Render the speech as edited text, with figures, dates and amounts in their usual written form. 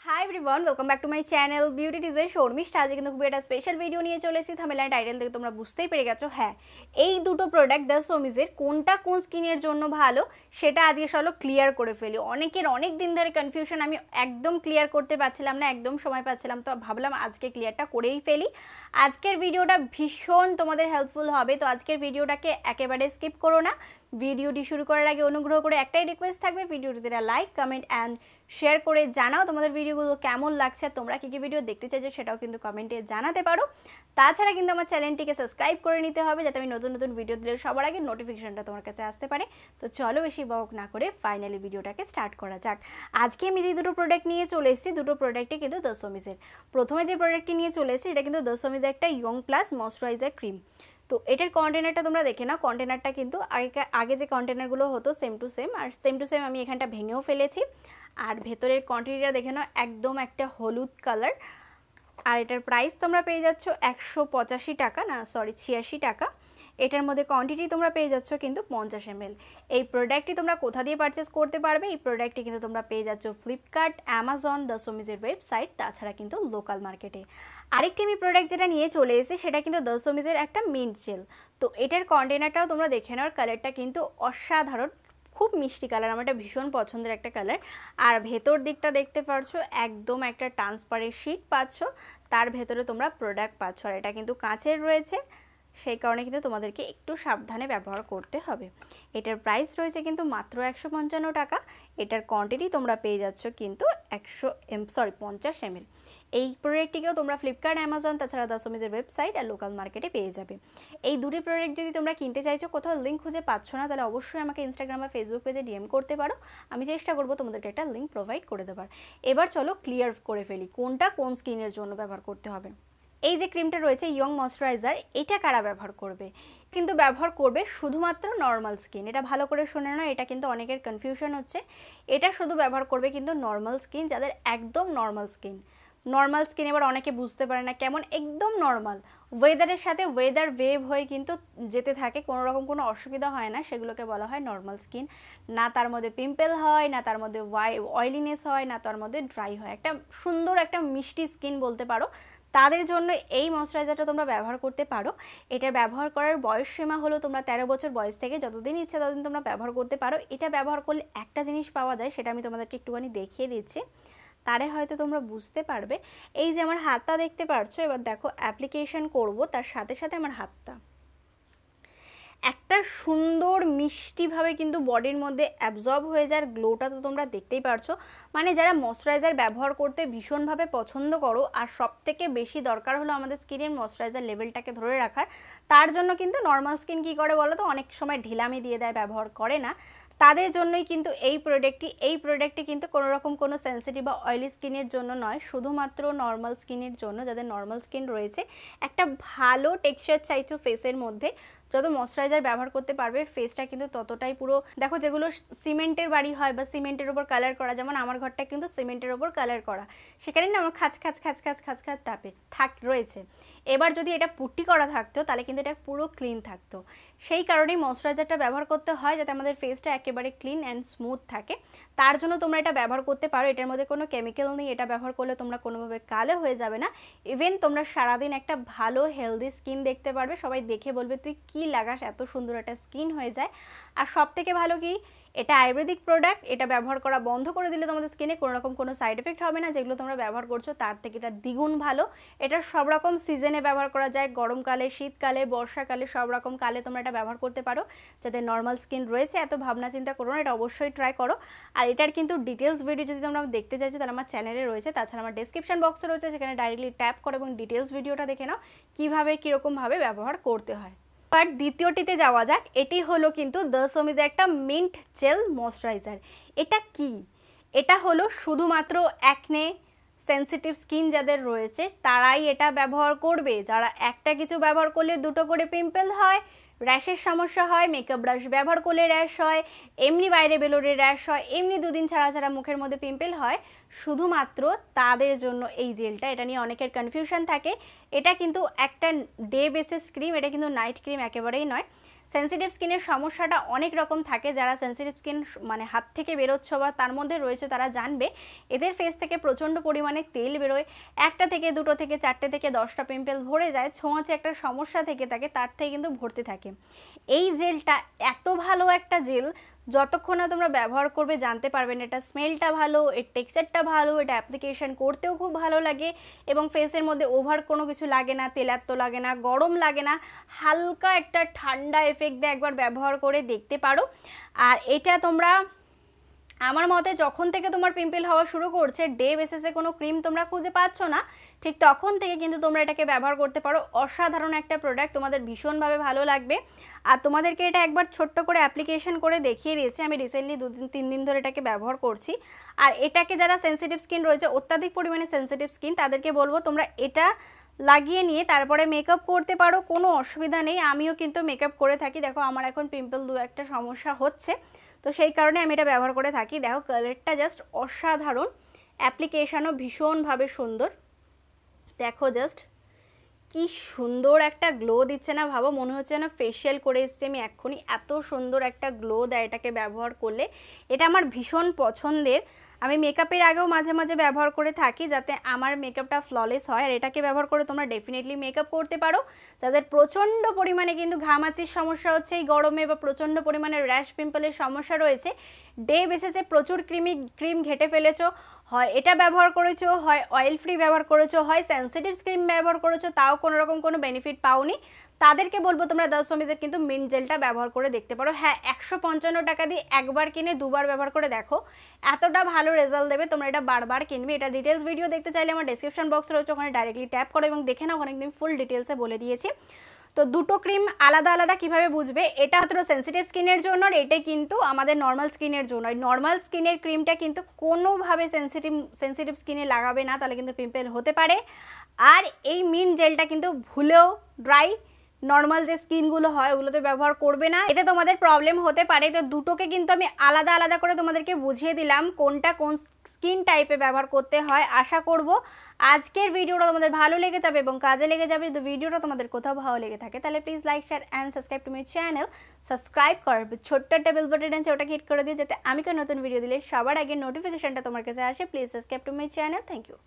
Hi everyone welcome back to my channel beauty tips by Sharmistha. আজকে কিন্তু খুব একটা স্পেশাল ভিডিও নিয়ে চলে এসেছি। থাম্বনেল টাইটেল থেকে তোমরা বুঝতেই পেরে গেছো। হ্যাঁ, এই দুটো প্রোডাক্ট দ্য সোমিজের কোনটা কোন স্কিনের জন্য ভালো সেটা আজকে চলো ক্লিয়ার করে ফেলি। অনেকের অনেক দিন ধরে কনফিউশন, আমি একদম ক্লিয়ার করতে পারছিলাম না, একদম সময় পাচ্ছিলাম, তো ভাবলাম আজকে ক্লিয়ারটা করেই ফেলি। আজকের ভিডিওটা ভীষণ তোমাদের হেল্পফুল হবে, তো আজকের ভিডিওটাকে একেবারে স্কিপ করো না। ভিডিওটি শুরু করার আগে অনুগ্রহ করে একটাই রিকোয়েস্ট থাকবে, ভিডিওটিতে লাইক কমেন্ট অ্যান্ড শেয়ার করে জানাও তোমাদের ভিডিওগুলো কেমন লাগছে, তোমরা কী কী ভিডিও দেখতে চাইছো সেটাও কিন্তু কমেন্টে জানাতে পারো। তাছাড়া কিন্তু আমার চ্যানেলটিকে সাবস্ক্রাইব করে নিতে হবে, যাতে আমি নতুন নতুন ভিডিও দিলে সবার আগে নোটিফিকেশনটা তোমার কাছে আসতে পারে। তো চলো বেশি বক না করে ফাইনালি ভিডিওটাকে স্টার্ট করা যাক। আজকে আমি যে দুটো প্রোডাক্ট নিয়ে চলে এসেছি, দুটো প্রোডাক্টই কিন্তু দ্য সোমিজের। প্রথমে যে প্রোডাক্টটি নিয়ে চলে এসেছি এটা কিন্তু দ্য সোমিজের একটা ইয়ং প্লাস ময়শ্চারাইজার ক্রিম। তো এটার কন্টেনারটা তোমরা দেখে নাও। কন্টেনারটা কিন্তু আগে যে কন্টেনারগুলো হতো সেম টু সেম, আর সেম টু সেম আমি এখানটা ভেঙেও ফেলেছি। আর ভেতরের কোয়ান্টিটিটা দেখে নাও, একদম একটা হলুদ কালার। আর এটার প্রাইস তোমরা পেয়ে যাচ্ছ 185 টাকা, না সরি 86 টাকা। এটার মধ্যে কোয়ান্টিটি তোমরা পেয়ে যাচ্ছ কিন্তু 50 ml। এই প্রোডাক্টটি তোমরা কোথা দিয়ে পারচেস করতে পারবে? এই প্রোডাক্টটি কিন্তু তোমরা পেয়ে যাচ্ছ ফ্লিপকার্ট, অ্যামাজন, দ্য সোমিজের ওয়েবসাইট, তাছাড়া কিন্তু লোকাল মার্কেটে। আরেকটি আমি প্রোডাক্ট যেটা নিয়ে চলে এসেছি সেটা কিন্তু দ্য সোমিজের একটা মিন্ট জেল। তো এটার কন্টেনারটাও তোমরা দেখে নাও, কালারটা কিন্তু অসাধারণ, খুব মিষ্টি কালার, আমার এটা ভীষণ পছন্দের একটা কালার। আর ভেতর দিকটা দেখতে পাচ্ছ একদম একটা ট্রান্সপারেন্ট শীট পাচ্ছ, তার ভেতরে তোমরা প্রোডাক্ট পাচ্ছ। আর এটা কিন্তু কাঁচের রয়েছে, সেই কারণে কিন্তু তোমাদেরকে একটু সাবধানে ব্যবহার করতে হবে। এটার প্রাইস রয়েছে কিন্তু মাত্র 155 টাকা। এটার কোয়ান্টিটি তোমরা পেয়ে যাচ্ছ কিন্তু 50 ml। এই প্রোডাক্টটিকেও তোমরা ফ্লিপকার্ট, অ্যামাজন, তাছাড়া দ্য সোমিজের ওয়েবসাইট আর লোকাল মার্কেটে পেয়ে যাবে। এই দুটি প্রোডাক্ট যদি তোমরা কিনতে চাইছো, কোথাও লিঙ্ক খুঁজে পাচ্ছ না, তাহলে অবশ্যই আমাকে ইনস্টাগ্রাম বা ফেসবুক পেজে ডিএম করতে পারো, আমি চেষ্টা করবো তোমাদেরকে একটা লিঙ্ক প্রোভাইড করে দেবার। এবার চলো ক্লিয়ার করে ফেলি কোনটা কোন স্কিনের জন্য ব্যবহার করতে হবে। এই যে ক্রিমটা রয়েছে ইয়ং ময়শ্চারাইজার, এটা কারা ব্যবহার করবে? কিন্তু ব্যবহার করবে শুধুমাত্র নর্মাল স্কিন। এটা ভালো করে শুনে নাও, এটা কিন্তু অনেকের কনফিউশন হচ্ছে। এটা শুধু ব্যবহার করবে কিন্তু নর্মাল স্কিন, যাদের একদম নর্মাল স্কিন। নর্মাল স্কিন এবার অনেকে বুঝতে পারে না কেমন, একদম নর্মাল, ওয়েদারের সাথে ওয়েদার ওয়েভ হয়ে কিন্তু যেতে থাকে, কোনো রকম কোনো অসুবিধা হয় না, সেগুলোকে বলা হয় নর্মাল স্কিন। না তার মধ্যে পিম্পল হয়, না তার মধ্যে অয়েলিনেস হয়, না তার মধ্যে ড্রাই হয়, একটা সুন্দর একটা মিষ্টি স্কিন বলতে পারো। তাদের জন্য এই ময়শ্চারাইজারটা তোমরা ব্যবহার করতে পারো। এটার ব্যবহার করার বয়স সীমা হলো তোমরা 13 বছর বয়স থেকে যতদিন ইচ্ছে ততদিন তোমরা ব্যবহার করতে পারো। এটা ব্যবহার করলে একটা জিনিস পাওয়া যায়, সেটা আমি তোমাদেরকে একটুখানি দেখিয়ে দিচ্ছি, তারে হয়তো তোমরা বুঝতে পারবে। এই যে আমার হাতটা দেখতে পারছো, এবার দেখো অ্যাপ্লিকেশন করব, তার সাথে সাথে আমার হাতটা একটা সুন্দর মিষ্টিভাবে কিন্তু বডির মধ্যে অ্যাবজর্ব হয়ে যায়। গ্লোটা তো তোমরা দেখতেই পারছো। মানে যারা ময়শ্চারাইজার ব্যবহার করতে ভীষণভাবে পছন্দ করো, আর সবথেকে বেশি দরকার হলো আমাদের স্কিনের ময়শ্চারাইজার লেভেলটাকে ধরে রাখার, তার জন্য কিন্তু নর্মাল স্কিন কী করে বলো তো, অনেক সময় ঢিলামি দিয়ে দেয়, ব্যবহার করে না, তাদের জন্যই কিন্তু এই প্রোডাক্টটি কিন্তু কোনো রকম কোনো সেন্সিটিভ বা অয়েলি স্কিনের জন্য নয়, শুধুমাত্র নর্মাল স্কিনের জন্য। যাদের নর্মাল স্কিন রয়েছে, একটা ভালো টেক্সচার চাইছো ফেসের মধ্যে, যত ময়শ্চারাইজার ব্যবহার করতে পারবে ফেসটা কিন্তু ততটাই পুরো, দেখো যেগুলো সিমেন্টের বাড়ি হয় বা সিমেন্টের ওপর কালার করা, যেমন আমার ঘরটা কিন্তু সিমেন্টের ওপর কালার করা, সেখানে না আমার খাঁচ খাঁচ খাঁচ খাঁচ খাঁচ খাঁচ টাপে রয়েছে। এবার যদি এটা পুট্টি করা থাকতো তাহলে কিন্তু এটা পুরো ক্লিন থাকতো। সেই কারণেই ময়শ্চারাইজারটা ব্যবহার করতে হয়, যাতে আমাদের ফেসটা একেবারে ক্লিন অ্যান্ড স্মুথ থাকে। তার জন্য তোমরা এটা ব্যবহার করতে পারো। এটার মধ্যে কোনো কেমিক্যাল নেই, এটা ব্যবহার করলে তোমরা কোনোভাবে কালো হয়ে যাবে না। ইভেন তোমরা সারাদিন একটা ভালো হেলদি স্কিন দেখতে পারবে, সবাই দেখে বলবে তুই কি লাগাস, এত সুন্দর একটা স্কিন হয়ে যায়। আর সব থেকে ভালো কি, এটা আয়ুর্বেদিক প্রোডাক্ট, এটা ব্যবহার করা বন্ধ করে দিলে তোমাদের স্কিনে কোনো রকম কোনো সাইড এফেক্ট হবে না। যেগুলো তোমরা ব্যবহার করছো তার থেকে এটা দ্বিগুণ ভালো। এটা সব রকম সিজনে ব্যবহার করা যায়, গরমকালে, শীতকালে, বর্ষাকালে, সব রকম কালে তোমরা এটা ব্যবহার করতে পারো। যাদের নর্মাল স্কিন রয়েছে এত ভাবনা চিন্তা করো না, এটা অবশ্যই ট্রাই করো। আর এটার কিন্তু ডিটেলস ভিডিও যদি তোমরা দেখতে চাইছো তাহলে আমার চ্যানেলে রয়েছে, তাছাড়া আমার ডেসক্রিপশন বক্সে রয়েছে, সেখানে ডাইরেক্টলি ট্যাপ করো এবং ডিটেলস ভিডিওটা দেখে নাও কীভাবে কীরকমভাবে ব্যবহার করতে হয়। আর দ্বিতীয়টিতে যাওয়া যাক। এটি হলো কিন্তু দ্য সোমিজের একটা মিন্ট জেল ময়শ্চারাইজার। এটা কি? এটা হলো শুধুমাত্র অ্যাকনে সেন্সিটিভ স্কিন যাদের রয়েছে তারাই এটা ব্যবহার করবে। যারা একটা কিছু ব্যবহার করলে দুটো করে পিম্পল হয়, র্যাশের সমস্যা হয়, মেকআপ ব্রাশ ব্যবহার করলে র্যাশ হয়, এমনি বাইরে বেরোলে র্যাশ হয়, এমনি দুদিন ছাড়া ছাড়া মুখের মধ্যে পিম্পল হয়, শুধুমাত্র তাদের জন্য এই জেলটা। এটা নিয়ে অনেকের কনফিউশন থাকে। এটা কিন্তু একটা ডে বেসিস ক্রিম, এটা কিন্তু নাইট ক্রিম একেবারেই নয়। সেন্সিটিভ স্কিনের সমস্যাটা অনেক রকম থাকে, যারা সেন্সিটিভ স্কিন মানে হাত থেকে বেরোচ্ছ বা তার মধ্যে রয়েছে তারা জানবে এদের ফেস থেকে প্রচণ্ড পরিমাণে তেল বেরোয়, একটা থেকে দুটো থেকে চারটে থেকে 10টা পিম্পল ভরে যায়, ছোঁয়াচে একটা সমস্যা থেকে থাকে, তার থেকে কিন্তু ভর্তি থাকে। এই জেলটা এত ভালো একটা জেল, যতক্ষণ না তোমরা ব্যবহার করবে জানতে পারবেন এটা স্মেলটা ভালো, এর টেক্সচারটা ভালো, এটা অ্যাপ্লিকেশন করতেও খুব ভালো লাগে এবং ফেসের মধ্যে ওভার কোনো কিছু লাগে না, তেলাত্ম লাগে না, গরম লাগে না, হালকা একটা ঠান্ডা এফেক্ট দিয়ে একবার ব্যবহার করে দেখতে পারো। আর এটা তোমরা আমার মতে যখন থেকে তোমার পিম্পল হওয়া শুরু করছে, ডে বেসিসে কোনো ক্রিম তোমরা খুঁজে পাচ্ছ না, ঠিক তখন থেকে কিন্তু তোমরা এটাকে ব্যবহার করতে পারো। অসাধারণ একটা প্রোডাক্ট, তোমাদের ভীষণভাবে ভালো লাগবে। আর তোমাদেরকে এটা একবার ছোট্ট করে অ্যাপ্লিকেশন করে দেখিয়ে দিয়েছি, আমি রিসেন্টলি 2-3 দিন ধরে এটাকে ব্যবহার করছি। আর এটাকে যারা সেন্সিটিভ স্কিন রয়েছে, অত্যাধিক পরিমাণে সেন্সিটিভ স্কিন, তাদেরকে বলবো তোমরা এটা লাগিয়ে নিয়ে তারপরে মেকআপ করতে পারো, কোনো অসুবিধা নেই। আমিও কিন্তু মেকআপ করে থাকি, দেখো আমার এখন পিম্পল 2-একটা সমস্যা হচ্ছে, তো সেই কারণে আমি এটা ব্যবহার করে থাকি। দেখো কালারটা জাস্ট অসাধারণ, অ্যাপ্লিকেশানও ভীষণভাবে সুন্দর। দেখো জাস্ট কি সুন্দর একটা গ্লো দিচ্ছে না, ভাবো মনে হচ্ছে যেন ফেশিয়াল করে এসছে আমি এক্ষুনি, এত সুন্দর একটা গ্লো দেয় এটাকে ব্যবহার করলে। এটা আমার ভীষণ পছন্দের, আমি মেকআপের আগেও মাঝে মাঝে ব্যবহার করে থাকি যাতে আমার মেকআপটা ফ্ললেস হয়। আর এটাকে ব্যবহার করে তোমরা ডেফিনেটলি মেকআপ করতে পারো। যাদের প্রচণ্ড পরিমাণে কিন্তু ঘামাচির সমস্যা হচ্ছে এই গরমে, বা প্রচণ্ড পরিমাণে র্যাশ পিম্পলের সমস্যা রয়েছে, ডে বেসিসে প্রচুর ক্রিম ঘেটে ফেলেছো, হয় এটা ব্যবহার করেছো, হয় অয়েল ফ্রি ব্যবহার করেছো, হয় সেন্সিটিভ ক্রিম ব্যবহার করেছো, তাও কোনো রকম কোনো বেনিফিট পাওনি, তাদেরকে বলবো তোমরা দাসমিজের কিন্তু মিন্ট জেলটা ব্যবহার করে দেখতে পারো। হ্যাঁ, 155 টাকা দিয়ে একবার কিনে দুবার ব্যবহার করে দেখো, এতটা ভালো রেজাল্ট দেবে, তোমরা এটা বারবার কিনবে। এটা ডিটেলস ভিডিও দেখতে চাইলে আমার ডেসক্রিপশন বক্স রয়েছে, ওখানে ডাইরেক্টলি ট্যাপ করো এবং দেখে নাও, অনেকদিন ফুল ডিটেলসে বলে দিয়েছি। তো দুটো ক্রিম আলাদা আলাদা কিভাবে বুঝবে, এটা হয়তো সেন্সিটিভ স্কিনের জন্য, আর এটা কিন্তু আমাদের নর্মাল স্কিনের জন্য। নর্মাল স্কিনের ক্রিমটা কিন্তু কোনোভাবে সেন্সিটিভ স্কিনে লাগাবে না, তাহলে কিন্তু পিম্পল হতে পারে। আর এই মিন্ট জেলটা কিন্তু ভুলেও ড্রাই নর্মাল যে স্কিনগুলো হয় ওগুলোতে ব্যবহার করবে না, এতে তোমাদের প্রবলেম হতে পারে। তো দুটোকে কিন্তু আমি আলাদা আলাদা করে তোমাদেরকে বুঝিয়ে দিলাম কোনটা কোন স্কিন টাইপে ব্যবহার করতে হয়। আশা করব আজকের ভিডিওটা তোমাদের ভালো লেগে যাবে এবং কাজে লেগে যাবে। যদি ভিডিওটা তোমাদের কোথাও ভালো লেগে থাকে তাহলে please like, share and subscribe to my channel. Subscribe করার ছোট্ট একটা বেল বাটন আছে, ওটাকে হিট করে দিও যাতে আমি কোনো নতুন ভিডিও দিলে সবার আগে নোটিফিকেশনটা তোমার কাছে আসে। Please subscribe to my channel. Thank you.